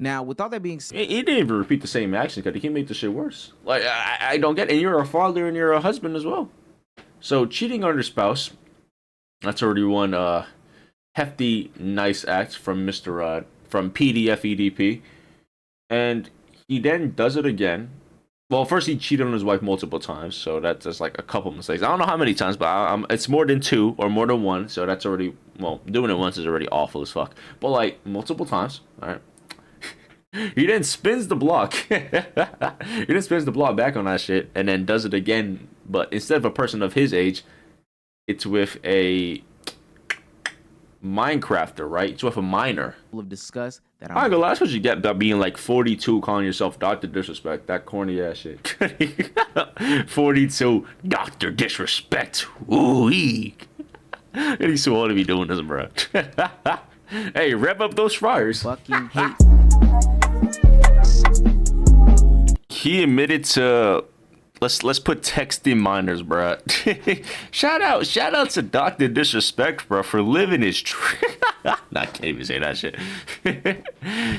Now, with all that being said, He didn't even repeat the same action because he made the shit worse. Like, I don't get it. And you're a father and you're a husband as well. So, cheating on your spouse, that's already one hefty, nice act from from PDF EDP. And he then does it again. Well, first he cheated on his wife multiple times, so that's just like a couple mistakes. I don't know how many times, but it's more than two or more than one, so that's already, well, doing it once is already awful as fuck. But like multiple times, all right. He then spins the block. He then spins the block back on that shit, and then does it again. But instead of a person of his age, it's with a Minecrafter, right? It's with a miner. of discuss that I go, that's what you get by being like 42, calling yourself Dr. Disrespect. That corny ass shit. 42, Dr. Disrespect. Ooh, and he's so old to be doing this, bro. Hey, rev up those fryers. fucking hate. He admitted to let's put texting minors, bro. shout out to Dr. Disrespect, bro, for living his I can't even say that shit.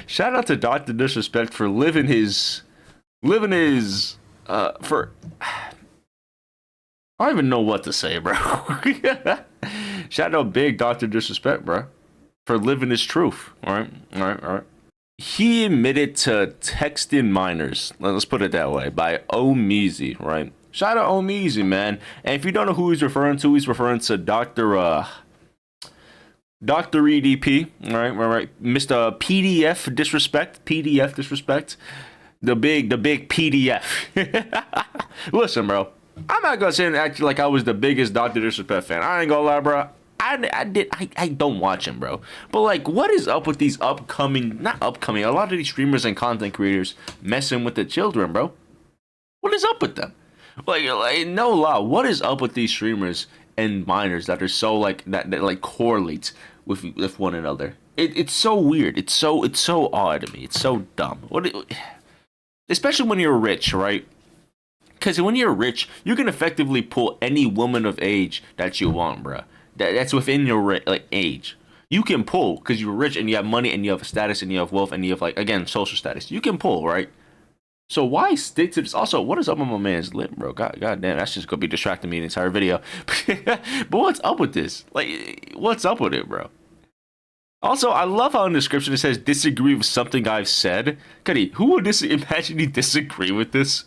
Shout out to Dr. Disrespect for living his for I don't even know what to say, bro. Shout out big Dr. Disrespect, bro, for living his truth. All right. He admitted to texting minors. Let's put it that way. By Omeezy, right? Shout out Omeezy, man. And if you don't know who he's referring to Dr. EDP. All right. Mr. PDF Disrespect. The big PDF. Listen, bro. I'm not gonna sit and act like I was the biggest Dr. Disrespect fan. I ain't gonna lie, bro. I don't watch him, bro. But like, what is up with these not upcoming, a lot of these streamers and content creators messing with the children, bro? What is up with them? Like no lie, what is up with these streamers and minors that are so like that like correlate with one another? It's so weird. It's so odd to me. It's so dumb. Especially when you're rich, right? Because when you're rich, you can effectively pull any woman of age that you want, bro. That's within your like age. You can pull because you're rich and you have money and you have status and you have wealth and you have like, again, social status. You can pull, right? So why stick to this? Also, what is up with my man's lip, bro? God damn, that's just gonna be distracting me the entire video. But what's up with this? Like, what's up with it, bro? Also, I love how in the description it says disagree with something I've said. Cuddy, who would imagine you disagree with this?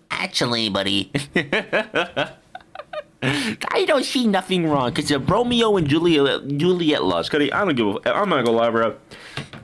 Actually, buddy. I don't see nothing wrong because of Romeo and Juliet laws. Cuddy, I'm not gonna lie, bro.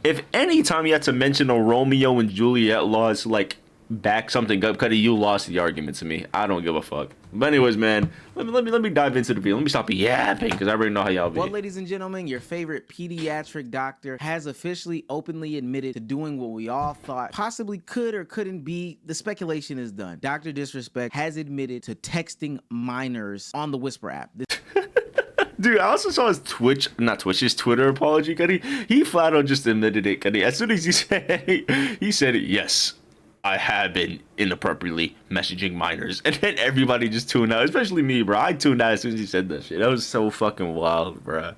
If any time you had to mention a Romeo and Juliet laws, like back something up, Cuddy, you lost the argument to me. I don't give a fuck. But anyways, man, let me dive into the video. Let me stop yapping because I already know how y'all be. Well, ladies and gentlemen, your favorite pediatric doctor has officially openly admitted to doing what we all thought possibly could or couldn't be. The speculation is done. Dr. Disrespect has admitted to texting minors on the Whisper app. Dude, I also saw his his Twitter apology, Cuddy. He flat out just admitted it, Cuddy. As soon as he said it, yes, I have been inappropriately messaging minors. And then everybody just tuned out, especially me, bro. I tuned out as soon as he said that shit. That was so fucking wild, bro.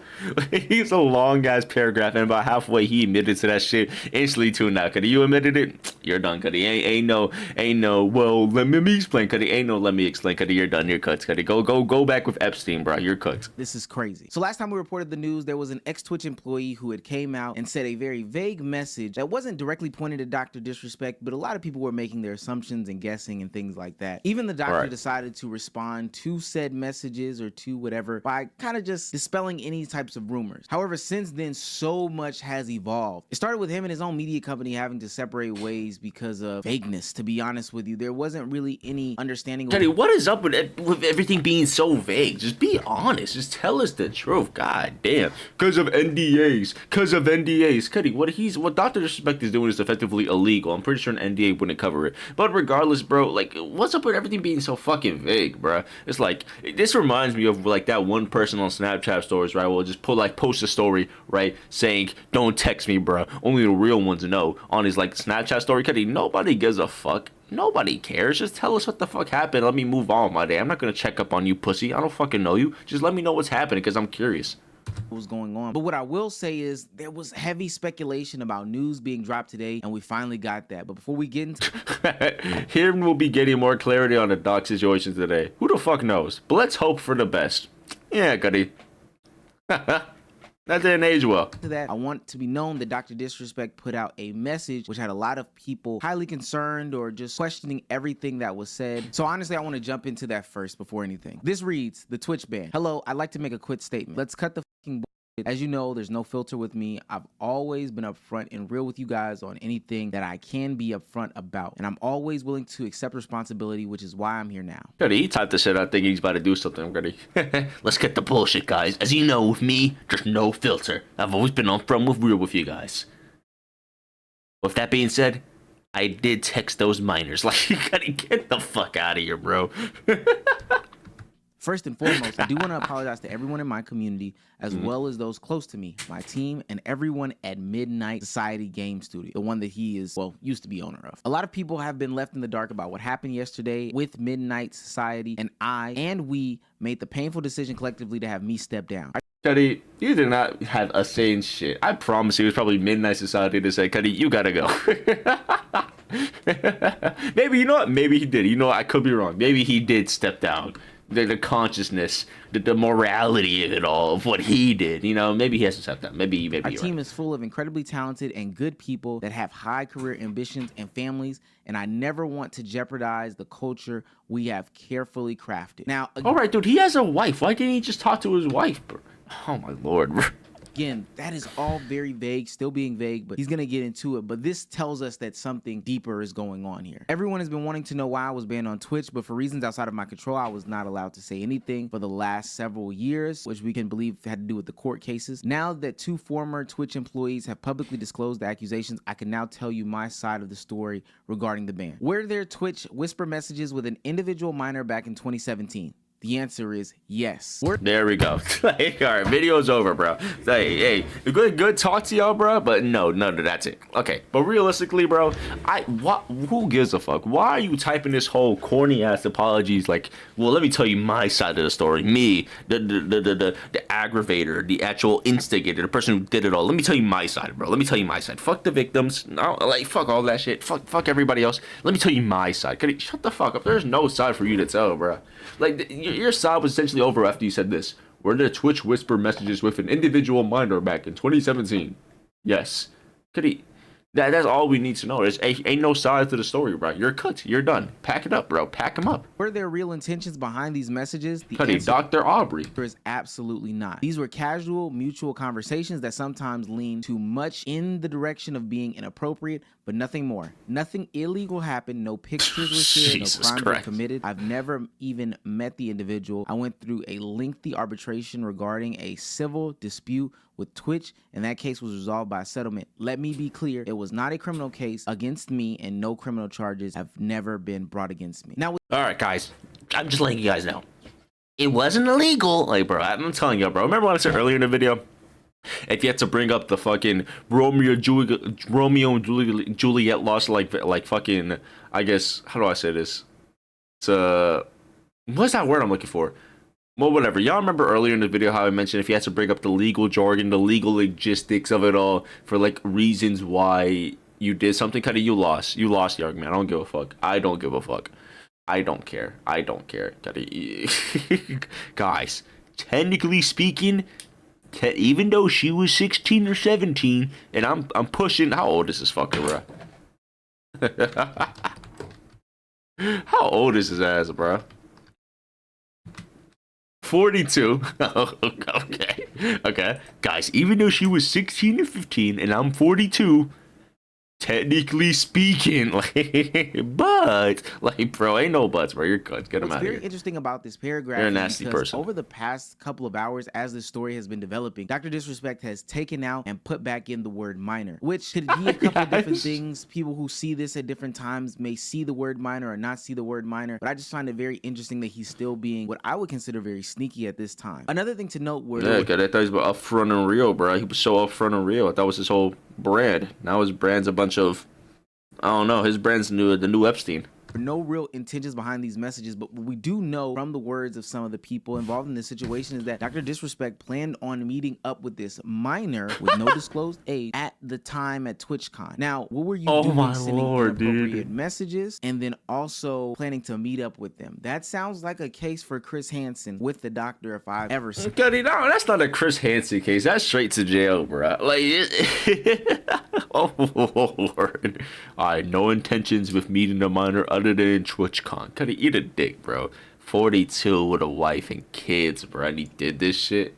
He's a long ass paragraph, and about halfway he admitted to that shit. Instantly tuned out. Cuddy, you admitted it? You're done, Cuddy. Ain't no, well, let me explain, Cuddy. Ain't no let me explain, Cuddy. You're done. You're cooked, Cuddy. Go back with Epstein, bro. You're cooked. This is crazy. So last time we reported the news, there was an ex-Twitch employee who had came out and said a very vague message that wasn't directly pointed at Dr. Disrespect, but a lot of people were making their assumptions and guessing and things like that. Even the doctor decided to respond to said messages or to whatever by kind of just dispelling any types of rumors. However, since then, so much has evolved. It started with him and his own media company having to separate ways because of vagueness, to be honest with you. There wasn't really any understanding. Cuddy, what is up with everything being so vague? Just be honest. Just tell us the truth. God damn. Because of NDAs. Cuddy, what Dr. Disrespect is doing is effectively illegal. I'm pretty sure an NDA wouldn't cover it. But regardless, bro, like, what's up with everything being so fucking vague, bro? It's like, this reminds me of like that one person on Snapchat stories, right? Will just post a story, right, saying, "Don't text me, bro. Only the real ones know." On his like Snapchat story, Cuddy, nobody gives a fuck. Nobody cares. Just tell us what the fuck happened. Let me move on, my day. I'm not gonna check up on you, pussy. I don't fucking know you. Just let me know what's happening because I'm curious. was going on. But what I will say is there was heavy speculation about news being dropped today, and we finally got that. But before we get into here we'll be getting more clarity on the doc situation today. Who the fuck knows? But let's hope for the best. Yeah, Cuddy. That didn't age well. To that, I want to be known that Dr. Disrespect put out a message which had a lot of people highly concerned or just questioning everything that was said. So honestly, I want to jump into that first before anything. This reads, the Twitch ban. Hello, I'd like to make a quick statement. Let's cut the fucking bullshit. As you know, there's no filter with me. I've always been upfront and real with you guys on anything that I can be upfront about. And I'm always willing to accept responsibility, which is why I'm here now. Cuddy, he typed this shit. I think he's about to do something, Cuddy. Let's get the bullshit, guys. As you know, with me, there's no filter. I've always been upfront with real with you guys. With that being said, I did text those minors. Like, you gotta get the fuck out of here, bro. First and foremost, I do want to apologize to everyone in my community, as well as those close to me, my team, and everyone at Midnight Society Game Studio, the one that he is, well, used to be owner of. A lot of people have been left in the dark about what happened yesterday with Midnight Society, and we made the painful decision collectively to have me step down. Cuddy, you did not have a say in shit. I promise you, it was probably Midnight Society to say, Cuddy, you gotta go. Maybe, you know what? Maybe he did. You know what? I could be wrong. Maybe he did step down. The consciousness, the morality of it all, of what he did, you know, maybe he has to step down. Maybe our team is full of incredibly talented and good people that have high career ambitions and families, and I never want to jeopardize the culture we have carefully crafted. Now, all right, dude, he has a wife. Why didn't he just talk to his wife? Oh my lord. Again, that is all very vague, still being vague, but he's going to get into it. But this tells us that something deeper is going on here. Everyone has been wanting to know why I was banned on Twitch, but for reasons outside of my control, I was not allowed to say anything for the last several years, which we can believe had to do with the court cases. Now that 2 former Twitch employees have publicly disclosed the accusations, I can now tell you my side of the story regarding the ban. Were there Twitch whisper messages with an individual minor back in 2017? The answer is yes. There we go. Like, all right, video's over, bro. Hey, good talk to y'all, bro. But no, that's it. Okay, but realistically, bro, who gives a fuck? Why are you typing this whole corny ass apologies? Like, well, let me tell you my side of the story. Me, the aggravator, the actual instigator, the person who did it all. Let me tell you my side, bro. Let me tell you my side. Fuck the victims. No, like, fuck all that shit. Fuck everybody else. Let me tell you my side. Shut the fuck up. There's no side for you to tell, bro. Like, your side was essentially over after you said this. Were there Twitch whisper messages with an individual minor back in 2017? Yes. That's all we need to know. There's ain't no side to the story, bro. You're cut. You're done. Pack it up, bro. Pack them up. Were there real intentions behind these messages? Dr. Aubrey. There is absolutely not. These were casual, mutual conversations that sometimes lean too much in the direction of being inappropriate, but nothing more. Nothing illegal happened. No pictures were shared. No crimes were committed. I've never even met the individual. I went through a lengthy arbitration regarding a civil dispute with Twitch, and that case was resolved by a settlement. Let me be clear, it was not a criminal case against me, and no criminal charges have never been brought against me. Now, all right, guys, I'm just letting you guys know, it wasn't illegal. Like, bro, I'm telling you, bro. Remember what I said earlier in the video? If you had to bring up the fucking Romeo and Juliet lost, like fucking, I guess, how do I say this? It's what's that word I'm looking for? Well, whatever. Y'all remember earlier in the video how I mentioned if you had to bring up the legal jargon, the legal logistics of it all for like reasons why you did something, kind of you lost the argument. I don't give a fuck. I don't give a fuck. I don't care. Guys, technically speaking, even though she was 16 or 17, and I'm pushing. How old is this fucker, bro? How old is his ass, bro? 42. Okay. Guys, even though she was 16 or 15 and I'm 42, technically speaking, but, bro, ain't no buts, bro. You're cut. Get him out of here. What's very interesting about this paragraph, you're a nasty person. Over the past couple of hours, as this story has been developing, Dr. Disrespect has taken out and put back in the word minor, which could be a couple of different things. People who see this at different times may see the word minor or not see the word minor, but I just find it very interesting that he's still being what I would consider very sneaky at this time. Another thing to note was... Yeah, I thought he was upfront and real, bro. He was so upfront and real. I thought it was his whole brand. Now his brand's a bunch of, I don't know, his brand's the new Epstein. no real intentions behind these messages, but what we do know from the words of some of the people involved in this situation is that Dr. Disrespect planned on meeting up with this minor with no disclosed age at the time at TwitchCon. Now, what were you doing sending inappropriate messages and then also planning to meet up with them? That sounds like a case for Chris Hansen with the doctor if I've ever seen. No, that's not a Chris Hansen case. That's straight to jail, bro. Like, oh Lord. I had no intentions with meeting a minor other than TwitchCon. Could he eat a dick, bro? 42 with a wife and kids, bro. And he did this shit.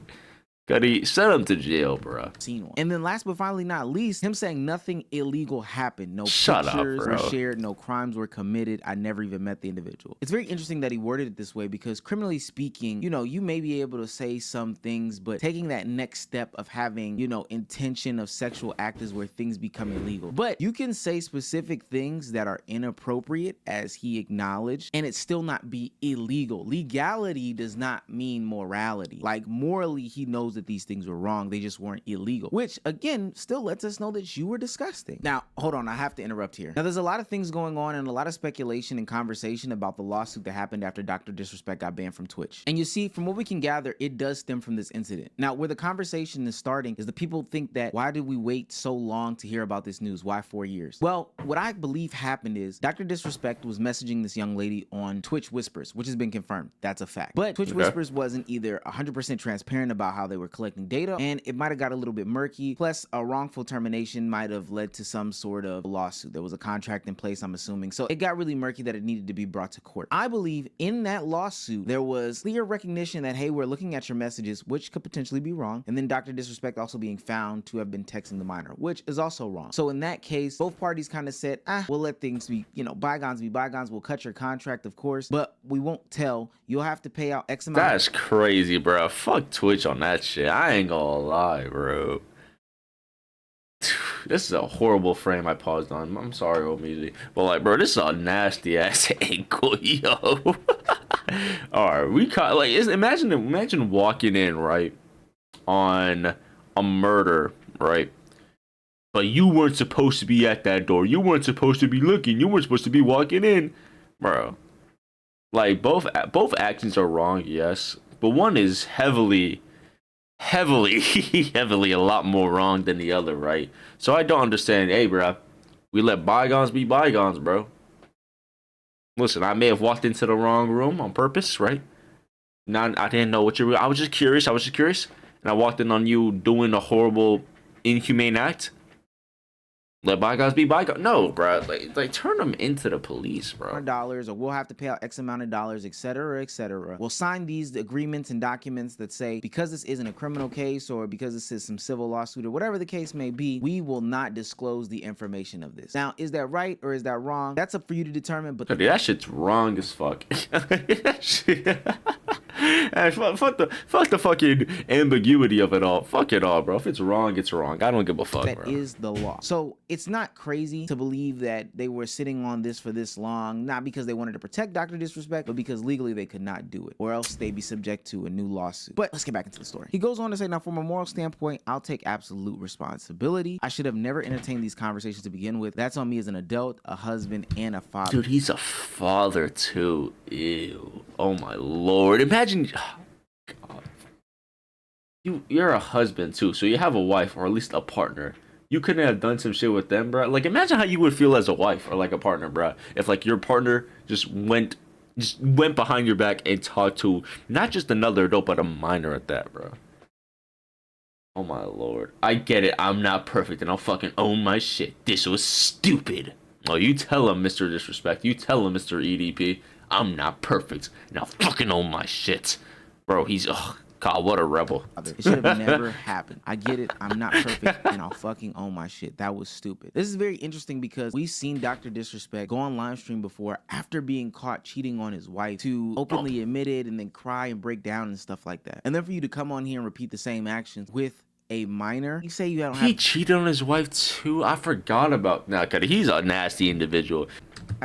Gotta send him to jail, bro. And then last but finally not least, him saying nothing illegal happened. No pictures were shared, no crimes were committed. I never even met the individual. It's very interesting that he worded it this way because criminally speaking, you know, you may be able to say some things, but taking that next step of having, you know, intention of sexual act is where things become illegal. But you can say specific things that are inappropriate, as he acknowledged, and it still not be illegal. Legality does not mean morality. Like morally, he knows that these things were wrong, they just weren't illegal, which again still lets us know that you were disgusting. Now hold on, I have to interrupt here. Now there's a lot of things going on and a lot of speculation and conversation about the lawsuit that happened after Dr. Disrespect got banned from Twitch, and you see, from what we can gather, it does stem from this incident. Now where the conversation is starting is the people think that why did we wait so long to hear about this news? Why 4 years? Well, what I believe happened is Dr. Disrespect was messaging this young lady on Twitch Whispers, which has been confirmed. That's a fact. But Twitch Whispers wasn't either 100% transparent about how they were collecting data, and it might have got a little bit murky. Plus, a wrongful termination might have led to some sort of lawsuit. There was a contract in place, I'm assuming. So it got really murky that it needed to be brought to court. I believe in that lawsuit, there was clear recognition that, hey, we're looking at your messages, which could potentially be wrong. And then Dr. Disrespect also being found to have been texting the minor, which is also wrong. So in that case, both parties kind of said, we'll let things be, you know, bygones be bygones. We'll cut your contract, of course, but we won't tell. You'll have to pay out X amount. That's crazy, bro. Fuck Twitch on that shit. I ain't gonna lie, bro. This is a horrible frame I paused on. I'm sorry, old music. But like, bro, this is a nasty ass angle, yo. Alright, we caught like imagine walking in, right, on a murder, right? But you weren't supposed to be at that door. You weren't supposed to be looking. You weren't supposed to be walking in. Bro. Like both actions are wrong, yes. But one is heavily a lot more wrong than the other, right? So I don't understand. Hey, bro, we let bygones be bygones, bro. Listen, I may have walked into the wrong room on purpose, right? I didn't know what you were. I was just curious, and I walked in on you doing a horrible, inhumane act. Let bygones be bygones. No, bro. Like turn them into the police, bro. Dollars, or we'll have to pay out X amount of dollars, etc., etc. We'll sign these agreements and documents that say because this isn't a criminal case or because this is some civil lawsuit or whatever the case may be, we will not disclose the information of this. Now, is that right or is that wrong? That's up for you to determine. But that shit's wrong as fuck. Hey, fuck the fucking ambiguity of it all. Fuck it all, bro. If it's wrong, it's wrong. I don't give a fuck, that bro. Is the law. So it's not crazy to believe that they were sitting on this for this long, not because they wanted to protect Dr. Disrespect, but because legally they could not do it, or else they'd be subject to a new lawsuit. But let's get back into the story. He goes on to say, now from a moral standpoint, I'll take absolute responsibility. I should have never entertained these conversations to begin with. That's on me as an adult, a husband, and a father. Dude, he's a father too. Ew. Oh my lord. Imagine. God. You're a husband too, so you have a wife or at least a partner. You couldn't have done some shit with them, bro. Like, imagine how you would feel as a wife or like a partner, bro. If like your partner just went behind your back and talked to not just another adult, but a minor at that, bro. Oh my lord. I get it. I'm not perfect and I'll fucking own my shit. This was stupid. Oh, you tell him, Mr. Disrespect. You tell him, Mr. EDP. I'm not perfect and I'll fucking own my shit. Bro, he's... Oh, God, what a rebel. It should have never happened. I get it. I'm not perfect and I'll fucking own my shit. That was stupid. This is very interesting because we've seen Dr. Disrespect go on live stream before after being caught cheating on his wife to openly admit it and then cry and break down and stuff like that. And then for you to come on here and repeat the same actions with a minor, you say you don't have... He cheated on his wife too? I forgot about that. He's a nasty individual.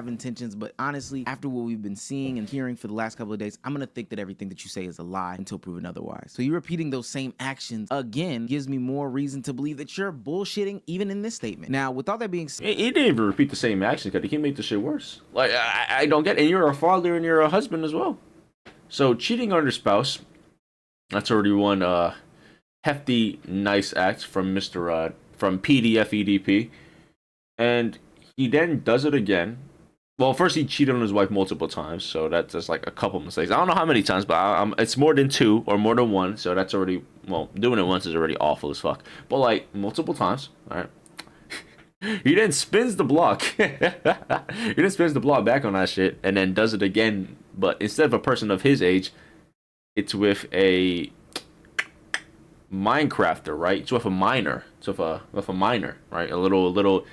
have intentions, but honestly, after what we've been seeing and hearing for the last couple of days, I'm gonna think that everything that you say is a lie until proven otherwise. So you repeating those same actions again gives me more reason to believe that you're bullshitting even in this statement. Now, with all that being said, He didn't even repeat the same action, cause he can make the shit worse. Like I don't get it. And you're a father and you're a husband as well. So cheating on your spouse, that's already one hefty nice act from Mr. From PDF EDP. And he then does it again. Well, first he cheated on his wife multiple times, so that's just like a couple mistakes. I don't know how many times, but it's more than 2 or more than 1, so that's already, well, doing it once is already awful as fuck. But like multiple times, all right. He then spins the block. He then spins the block back on that shit, and then does it again. But instead of a person of his age, it's with a Minecrafter, right? It's with a miner. It's with a miner, right? A little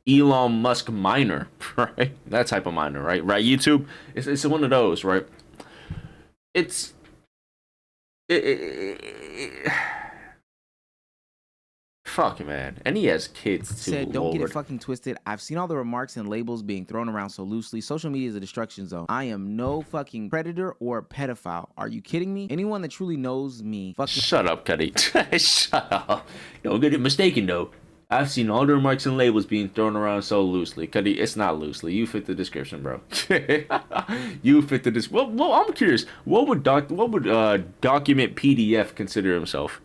Elon Musk miner, right? That type of miner, right? Right, YouTube. It's one of those, right? Fuck, man. And he has kids too. Said, don't get it fucking twisted. I've seen all the remarks and labels being thrown around so loosely. Social media is a destruction zone. I am no fucking predator or pedophile. Are you kidding me? Anyone that truly knows me fucking... Shut up, Cuddy. Shut up. Don't get it mistaken, though. I've seen all the remarks and labels being thrown around so loosely. Cuddy, it's not loosely. You fit the description, bro. You fit the description. Well, I'm curious. What would document PDF consider himself?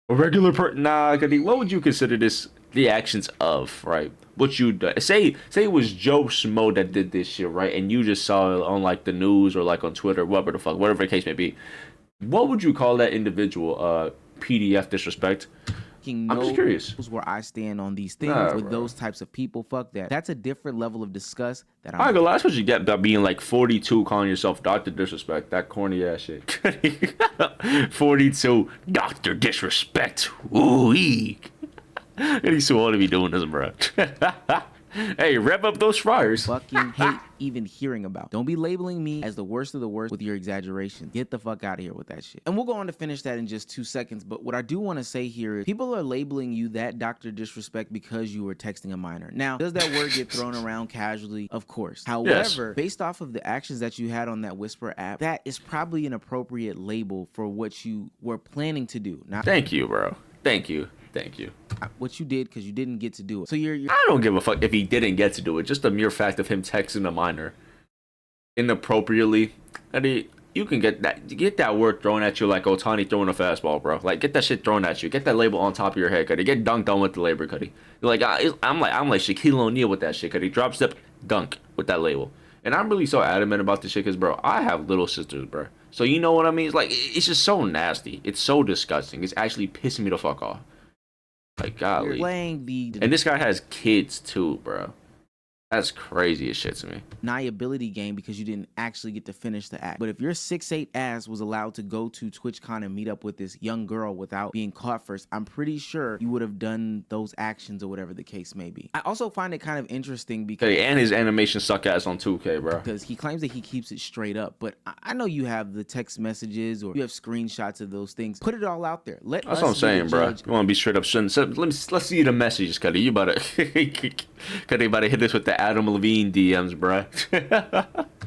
A regular person? Nah, Cuddy. What would you consider this? The actions of, right? What you do? Say it was Joe Schmo that did this shit, right? And you just saw it on like the news or like on Twitter, whatever the fuck, whatever the case may be. What would you call that individual? PDF disrespect? I'm just curious where I stand on these things with those types of people. Fuck that. That's a different level of disgust that I'm not gonna lie. That's what you get about being like 42, calling yourself Dr. Disrespect. That corny ass shit. 42, Dr. Disrespect. Ooh-ee. And he's too old to be doing this, bro. Hey, rev up those fryers. Fucking hate even hearing about. Don't be labeling me as the worst of the worst with your exaggeration. Get the fuck out of here with that shit. And we'll go on to finish that in just 2 seconds. But what I do want to say here is people are labeling you that Dr. Disrespect because you were texting a minor. Now, does that word get thrown around casually? Of course. However, based off of the actions that you had on that Whisper app, that is probably an appropriate label for what you were planning to do. Now, thank you, bro. Thank you. Thank you. What you did because you didn't get to do it. So you're I don't give a fuck if he didn't get to do it. Just the mere fact of him texting a minor inappropriately. I mean, you can get that word thrown at you like Otani throwing a fastball, bro. Like, get that shit thrown at you. Get that label on top of your head, Cuddy. Get dunked on with the label, Cuddy. Like, I'm like Shaquille O'Neal with that shit, Cuddy. Drop step, dunk with that label. And I'm really so adamant about this shit because, bro, I have little sisters, bro. So you know what I mean? It's like, it's just so nasty. It's so disgusting. It's actually pissing me the fuck off. Like, golly. And this guy has kids too, bro. That's crazy as shit to me. Deniability game because you didn't actually get to finish the act. But if your 6'8" ass was allowed to go to TwitchCon and meet up with this young girl without being caught first, I'm pretty sure you would have done those actions or whatever the case may be. I also find it kind of interesting because... Hey, and his animation suck ass on 2K, bro. Because he claims that he keeps it straight up. But I know you have the text messages or you have screenshots of those things. Put it all out there. That's what I'm saying, bro. You want to be straight up. Let's see the messages, Cuddy. You about to... Cuddy about to hit this with the Adam Levine DMs, bro.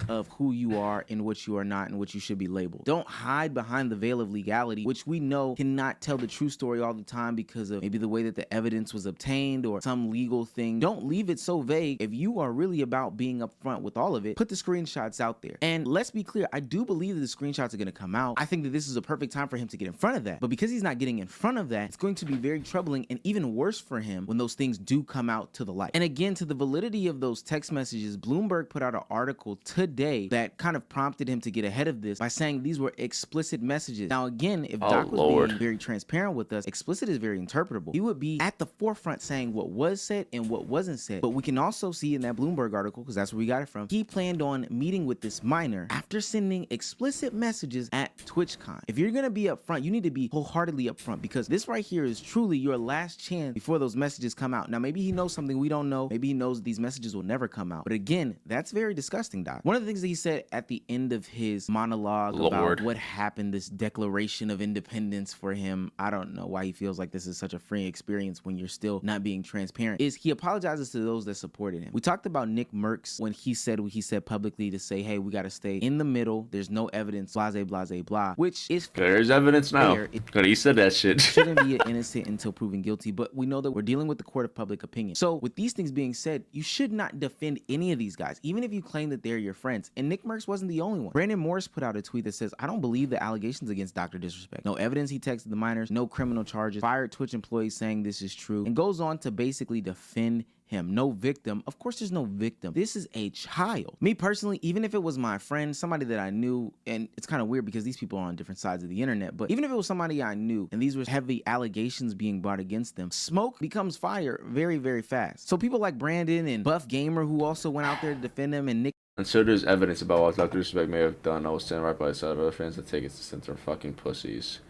Of who you are and what you are not and what you should be labeled. Don't hide behind the veil of legality, which we know cannot tell the true story all the time because of maybe the way that the evidence was obtained or some legal thing. Don't leave it so vague. If you are really about being upfront with all of it, put the screenshots out there. And let's be clear, I do believe that the screenshots are going to come out. I think that this is a perfect time for him to get in front of that. But because he's not getting in front of that, it's going to be very troubling and even worse for him when those things do come out to the light. And again, to the validity of those text messages, Bloomberg put out an article today that kind of prompted him to get ahead of this by saying these were explicit messages. Now again, if Doc was being very transparent with us, explicit is very interpretable. He would be at the forefront saying what was said and what wasn't said. But we can also see in that Bloomberg article, because that's where we got it from, he planned on meeting with this minor after sending explicit messages at TwitchCon. If you're gonna be upfront, you need to be wholeheartedly upfront because this right here is truly your last chance before those messages come out. Now maybe he knows something we don't know. Maybe he knows these messages will never come out. But again, that's very disgusting, Doc. One of the things that he said at the end of his monologue Lord. about what happened, this Declaration of Independence for him, I don't know why he feels like this is such a free experience when you're still not being transparent, is he apologizes to those that supported him. We talked about Nick Merckx when he said what he said publicly to say, hey, we got to stay in the middle. There's no evidence, blase, blase, blah, which is There's evidence now. But he said that shit. Shouldn't be innocent until proven guilty, but we know that we're dealing with the court of public opinion. So with these things being said, you should not defend any of these guys, even if you claim that they're your friends. And Nick Merckx wasn't the only one. Brandon Morris put out a tweet that says, I don't believe the allegations against Dr. Disrespect. No evidence he texted the minors, no criminal charges, fired Twitch employees saying this is true, and goes on to basically defend him. No victim. Of course there's no victim. This is a child. Me personally, even if it was my friend, somebody that I knew, and it's kind of weird because these people are on different sides of the internet, but even if it was somebody I knew and these were heavy allegations being brought against them, smoke becomes fire very, very fast. So people like Brandon and Buff Gamer, who also went out there to defend him, and Nick. And so there's evidence about what Dr. Disrespect may have done. I was standing right by the side of other fans that take it to center fucking pussies.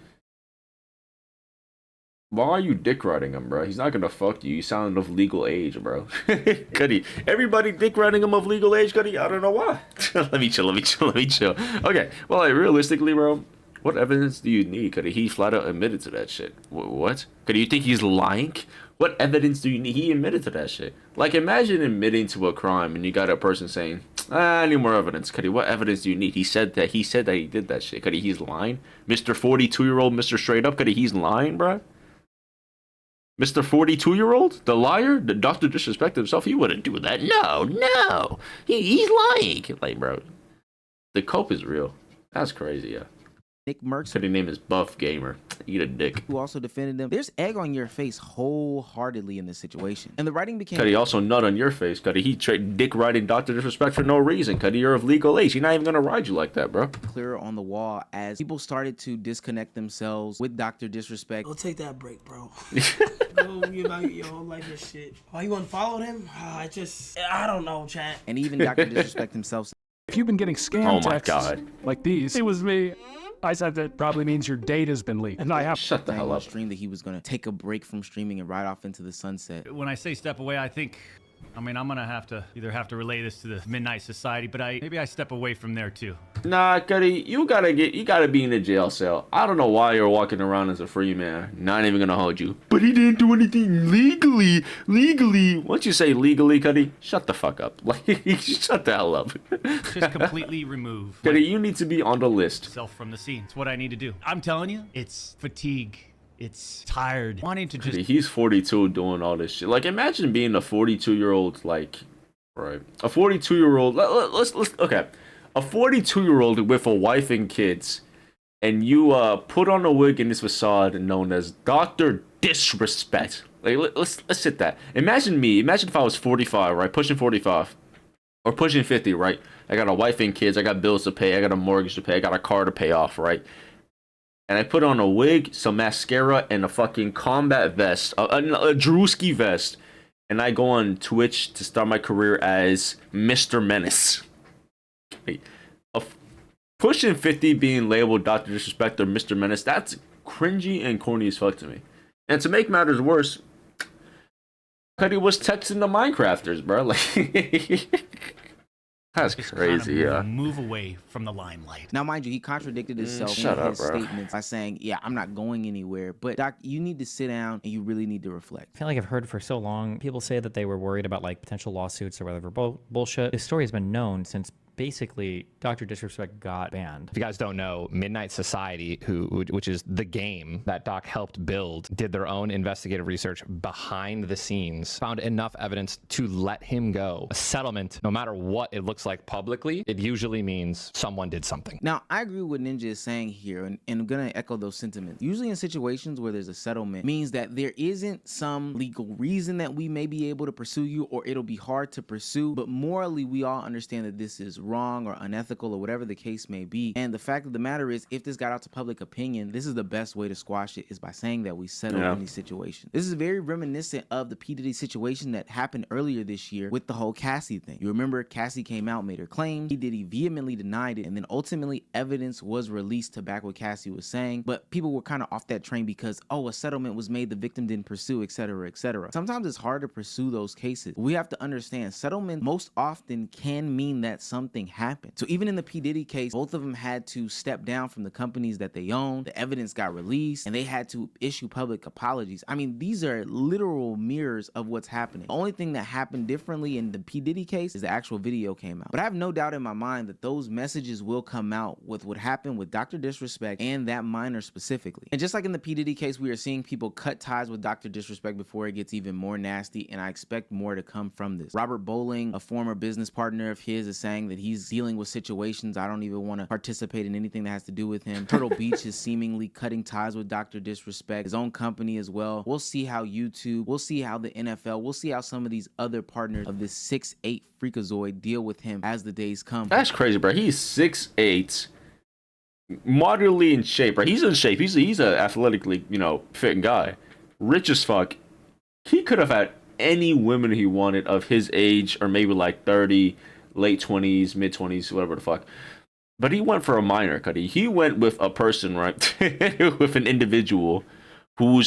Why are you dick riding him, bro? He's not gonna fuck you. You sound of legal age, bro. Cuddy, everybody dick riding him of legal age, Cuddy. I don't know why. Let me chill. Okay, well, like, realistically, bro, what evidence do you need? Cuddy, he flat out admitted to that shit. What? Cuddy, you think he's lying? What evidence do you need? He admitted to that shit. Like, imagine admitting to a crime and you got a person saying, I need more evidence. Cuddy, what evidence do you need? He said that he did that shit. Cuddy, he's lying. Mr. 42-year-old, Mr. Straight Up, Cuddy, he's lying, bro. Mr. 42-year-old, the liar, the Dr. Disrespect himself, he wouldn't do that. No, he's lying. Like, bro, the cope is real. That's crazy, yeah. Nick Merckx, said his name is Buff Gamer. Eat a dick. Who also defended them. There's egg on your face wholeheartedly in this situation. And the writing became... Cuddy, also nut on your face, Cuddy. He dick riding Dr. Disrespect for no reason, Cuddy. You're of legal age. He's not even going to ride you like that, bro. Clearer on the wall as people started to disconnect themselves with Dr. Disrespect. Go take that break, bro. Go evaluate your whole life and shit. Oh, you unfollowed him? I don't know, chat. And even Dr. Disrespect himself. If you've been getting scam texts God. like these, it was me. I said that probably means your data's been leaked. And I have shut the hell up. Stream that he was gonna take a break from streaming and ride off into the sunset. When I say step away, I think, I mean, I'm gonna have to relay this to the Midnight Society, but maybe I step away from there too. Nah, Cuddy, you gotta be in a jail cell. I don't know why you're walking around as a free man. Not even gonna hold you. But he didn't do anything legally. Once you say legally, Cuddy, shut the fuck up. Like, shut the hell up. Just completely remove. Cuddy, you need to be on the list. Self from the scene. It's what I need to do. I'm telling you, it's fatigue. It's tired. Wanting to just... He's 42 doing all this shit. Like, imagine being a 42-year-old, like, right? A 42-year-old... Let's okay. A 42-year-old with a wife and kids, and you put on a wig in this facade known as Dr. Disrespect. Like, let's sit that. Imagine me. Imagine if I was 45, right? Pushing 45. Or pushing 50, right? I got a wife and kids. I got bills to pay. I got a mortgage to pay. I got a car to pay off, right? And I put on a wig, some mascara, and a fucking combat vest, a Drewski vest. And I go on Twitch to start my career as Mr. Menace. Pushing 50 being labeled Dr. Disrespect or Mr. Menace, that's cringy and corny as fuck to me. And to make matters worse, Cuddy was texting the Minecrafters, bro. Like, that's crazy, yeah. Move away from the limelight. Now, mind you, he contradicted himself in his statements by saying, yeah, I'm not going anywhere. But, Doc, you need to sit down and you really need to reflect. I feel like I've heard for so long, people say that they were worried about like potential lawsuits or whatever bullshit. This story has been known since basically Dr. Disrespect got banned. If you guys don't know, Midnight Society, which is the game that Doc helped build, did their own investigative research behind the scenes, found enough evidence to let him go. A settlement, no matter what it looks like publicly, it usually means someone did something. Now, I agree with what Ninja is saying here, and I'm going to echo those sentiments. Usually in situations where there's a settlement, means that there isn't some legal reason that we may be able to pursue you, or it'll be hard to pursue, but morally, we all understand that this is wrong or unethical or whatever the case may be. And the fact of the matter is, if this got out to public opinion, this is the best way to squash it, is by saying that we settle in these situations. This is very reminiscent of the P. Diddy situation that happened earlier this year with the whole Cassie thing. You remember Cassie came out, made her claims. P. Diddy vehemently denied it, and then ultimately evidence was released to back what Cassie was saying. But people were kind of off that train because, oh, a settlement was made, the victim didn't pursue, etc., etc. Sometimes it's hard to pursue those cases. We have to understand settlement most often can mean that something nothing happened. So even in the P. Diddy case, both of them had to step down from the companies that they own. The evidence got released and they had to issue public apologies. I mean, these are literal mirrors of what's happening. The only thing that happened differently in the P. Diddy case is the actual video came out. But I have no doubt in my mind that those messages will come out with what happened with Dr. Disrespect and that minor specifically. And just like in the P. Diddy case, we are seeing people cut ties with Dr. Disrespect before it gets even more nasty, and I expect more to come from this. Robert Bowling, a former business partner of his, is saying that he's dealing with situations. I don't even want to participate in anything that has to do with him. Turtle Beach is seemingly cutting ties with Dr. Disrespect, his own company as well. We'll see how YouTube, we'll see how the NFL, we'll see how some of these other partners of this 6'8" freakazoid deal with him as the days come. That's crazy, bro. He's 6'8", moderately in shape, right? He's in shape. He's a athletically, fit guy. Rich as fuck. He could have had any women he wanted of his age, or maybe like 30, late 20s, mid 20s, whatever the fuck. But he went for a minor, Cuddy. He went with a person, right? With an individual who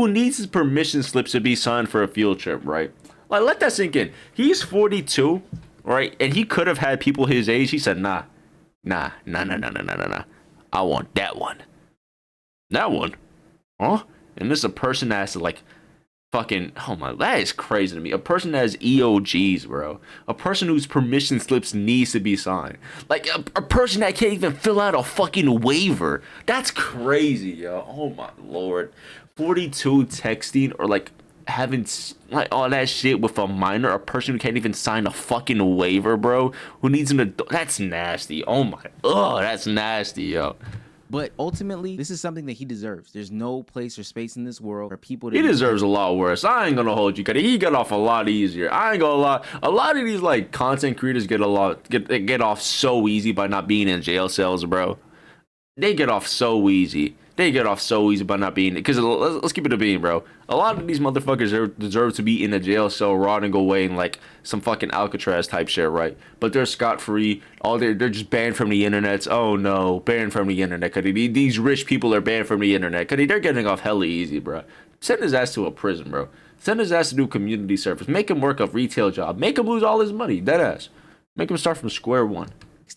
needs his permission slips to be signed for a field trip, right? Like, let that sink in. He's 42, right? And he could have had people his age. He said, nah. I want that one. That one? Huh? And this is a person that's like fucking, oh my, that is crazy to me. A person that has EOGs, bro. A person whose permission slips needs to be signed. Like a person that can't even fill out a fucking waiver. That's crazy, yo. Oh my lord. 42 texting or like having like all that shit with a minor, a person who can't even sign a fucking waiver, bro. Who needs an adult? That's nasty. Oh my, that's nasty, yo. But ultimately, this is something that he deserves. There's no place or space in this world for people to... He deserves a lot worse. I ain't gonna hold you, cause he got off a lot easier. I ain't gonna lie. A lot of these like content creators get off so easy by not being in jail cells, bro. They get off so easy. They get off so easy by not being... Because let's keep it a bean, bro. A lot of these motherfuckers deserve to be in a jail cell rotting away in like some fucking Alcatraz type shit, right? But they're scot-free. They're just banned from the internet. Oh no, banned from the internet. Cause these rich people are banned from the internet. Cause they're getting off hella easy, bro. Send his ass to a prison, bro. Send his ass to do community service. Make him work a retail job. Make him lose all his money. Dead ass. Make him start from square one.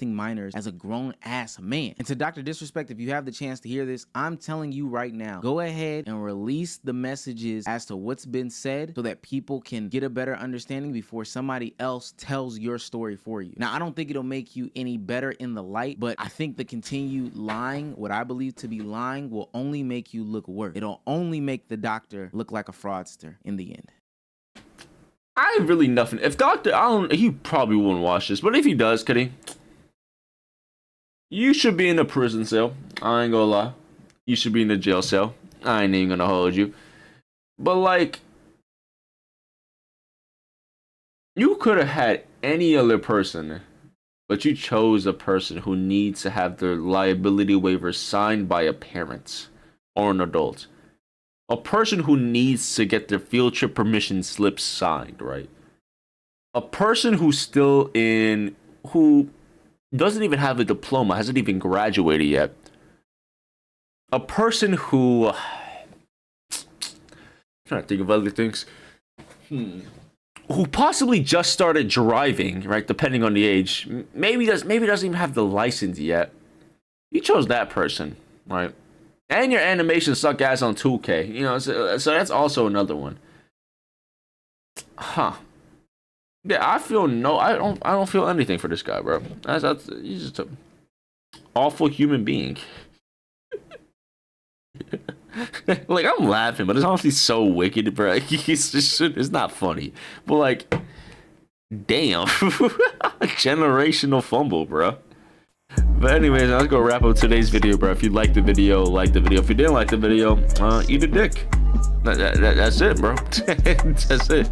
Minors as a grown-ass man. And to Dr. Disrespect, if you have the chance to hear this, I'm telling you right now, go ahead and release the messages as to what's been said so that people can get a better understanding before somebody else tells your story for you. Now, I don't think it'll make you any better in the light, but I think the continued lying, what I believe to be lying, will only make you look worse. It'll only make the doctor look like a fraudster in the end. I have really nothing. If Doctor, he probably wouldn't watch this, but if he does, could he? You should be in a prison cell. I ain't gonna lie. You should be in a jail cell. I ain't even gonna hold you. But like, you could have had any other person, but you chose a person who needs to have their liability waiver signed by a parent or an adult. A person who needs to get their field trip permission slip signed, right? A person who's still who doesn't even have a diploma, hasn't even graduated yet. A person who... I'm trying to think of other things. Who possibly just started driving, right? Depending on the age. Maybe doesn't even have the license yet. You chose that person, right? And your animation suck ass on 2K. So that's also another one. Huh. Yeah, I don't feel anything for this guy, bro. He's just an awful human being. Like, I'm laughing, but it's honestly so wicked, bro. It's not funny. But like, damn. Generational fumble, bro. But anyways, let's go wrap up today's video, bro. If you liked the video, like the video. If you didn't like the video, eat a dick. That's it, bro. That's it.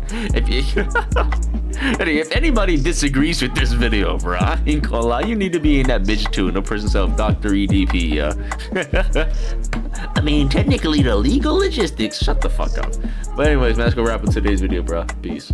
If anybody disagrees with this video, bro, I ain't gonna lie, you need to be in that bitch too, in the prison cell of Dr. EDP, I mean, technically the legal logistics. Shut the fuck up. But anyways, man, let's go wrap up today's video, bro. Peace.